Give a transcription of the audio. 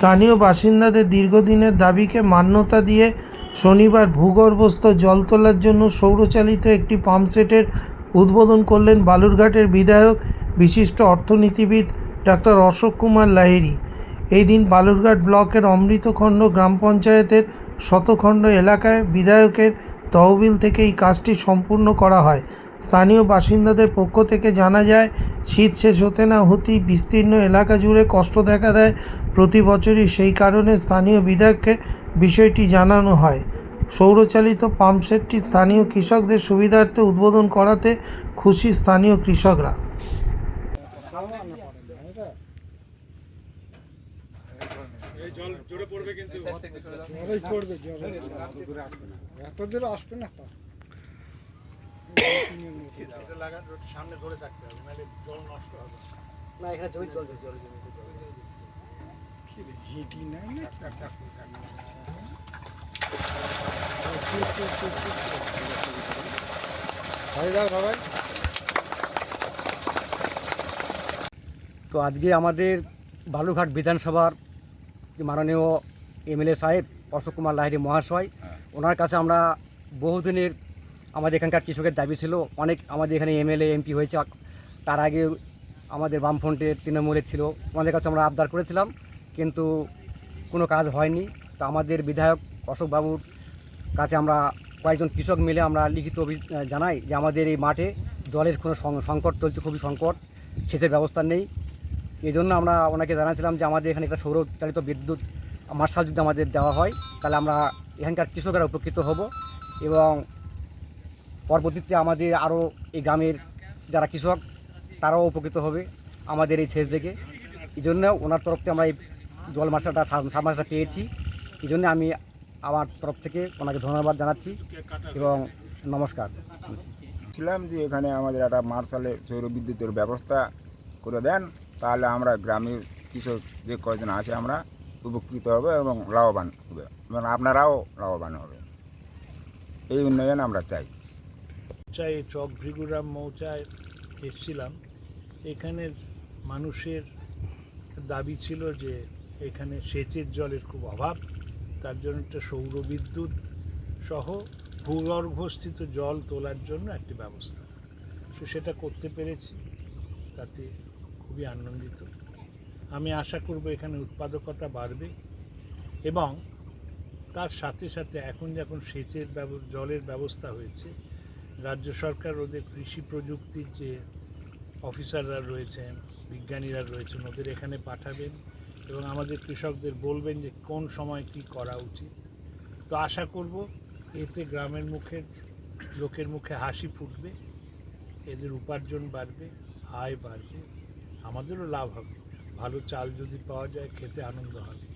স্থানীয় বাসিন্দাদের দীর্ঘদিনের দাবিকে মান্যতা দিয়ে শনিবার ভূগর্ভস্থ জল তোলার জন্য সৌরচালিত একটি পাম্পসেটের উদ্বোধন করলেন বালুরঘাটের বিধায়ক বিশিষ্ট অর্থনীতিবিদ ডক্টর অশোক কুমার লাহিড়ী। এই দিন বালুরঘাট ব্লকের অমৃতখণ্ড গ্রাম পঞ্চায়েতের শতখণ্ড এলাকায় বিধায়কের তহবিল থেকে এই কাজটি সম্পূর্ণ করা হয়। স্থানীয় বাসিন্দাদের পক্ষ থেকে জানা যায়, শীত শেষ হতে না হতেই বিস্তীর্ণ এলাকা জুড়ে কষ্ট দেখা দেয় প্রতি বছরই। সেই কারণে স্থানীয় বিধায়ককে বিষয়টি জানানো হয়। সৌরচালিত পাম্পসেটটি স্থানীয় কৃষকদের সুবিধার্থে উদ্বোধন করাতে খুশি স্থানীয় কৃষকরা। জল জোরে পড়বে, কিন্তু জোরেই পড়বে, এত দূরে আসবে না। তো এটা লাগান, সামনে ধরে থাকতে হবে, নাহলে জল নষ্ট হবে না। এখানে জমি জল জল জিটি নাই না। তো আজকে আমাদের বালুরঘাট বিধানসভার মাননীয় এমএলএ সাহেব অশোক কুমার লাহিড়ী মহাশয়, ওনার কাছে আমরা বহুদিনের আমাদের এখানকার কৃষকের দাবি ছিল। অনেক আমাদের এখানে এমএলএ এমপি হয়েছে, তার আগে আমাদের বামফ্রন্টের তৃণমূলের ছিল, ওনাদের কাছে আমরা আবদার করেছিলাম, কিন্তু কোনো কাজ হয়নি। তো আমাদের বিধায়ক অশোকবাবুর কাছে আমরা কয়েকজন কৃষক মিলে আমরা লিখিত জানাই যে আমাদের এই মাঠে জলের কোনো সংকট চলছে, খুবই সংকট, সেচের ব্যবস্থা নেই। এই জন্য আমরা ওনাকে জানাছিলাম যে আমাদের এখানে একটা সৌরচালিত বিদ্যুৎ মার্শাল যদি আমাদের দেওয়া হয়, তাহলে আমরা এখানকার কৃষকেরা উপকৃত হব এবং পরবর্তীতে আমাদের আরও এই গ্রামের যারা কৃষক তারাও উপকৃত হবে আমাদের এই সেচ দেখে। এই জন্য ওনার তরফ থেকে আমরা এই জল মার্শালটা পেয়েছি। এই জন্য আমি আমার তরফ থেকে ওনাকে ধন্যবাদ জানাচ্ছি এবং নমস্কার। ছিলাম যে এখানে আমাদের একটা মার্শালে সৌর বিদ্যুতের ব্যবস্থা করে দেন, তাহলে আমরা গ্রামের কৃষক যে কয়জন আছে আমরা উপকৃত হবে এবং লাভবান হবে এবং আপনারাও লাভবান হবে। এই উন্নয়ন আমরা চাই। চক ভৃগুরাম মৌচায় এসেছিলাম। এখানের মানুষের দাবি ছিল যে এখানে সেচের জলের খুব অভাব, তার জন্য একটা সৌরবিদ্যুৎ সহ ভূগর্ভস্থিত জল তোলার জন্য একটি ব্যবস্থা, সেটা করতে পেরেছি, তাতে খুবই আনন্দিত। আমি আশা করব এখানে উৎপাদকতা বাড়বে এবং তার সাথে সাথে এখন যখন সেচের জলের ব্যবস্থা হয়েছে, রাজ্য সরকার ওদের কৃষি প্রযুক্তির যে অফিসাররা রয়েছেন, বিজ্ঞানীরা রয়েছেন, ওদের এখানে পাঠাবেন এবং আমাদের কৃষকদের বলবেন যে কোন সময় কি করা উচিত। তো আশা করব এতে গ্রামের লোকের মুখে হাসি ফুটবে, এদের উপার্জন বাড়বে, আয় বাড়বে, আমাদেরও লাভ হবে। ভালো চাল যদি পাওয়া যায়, খেতে আনন্দ হবে।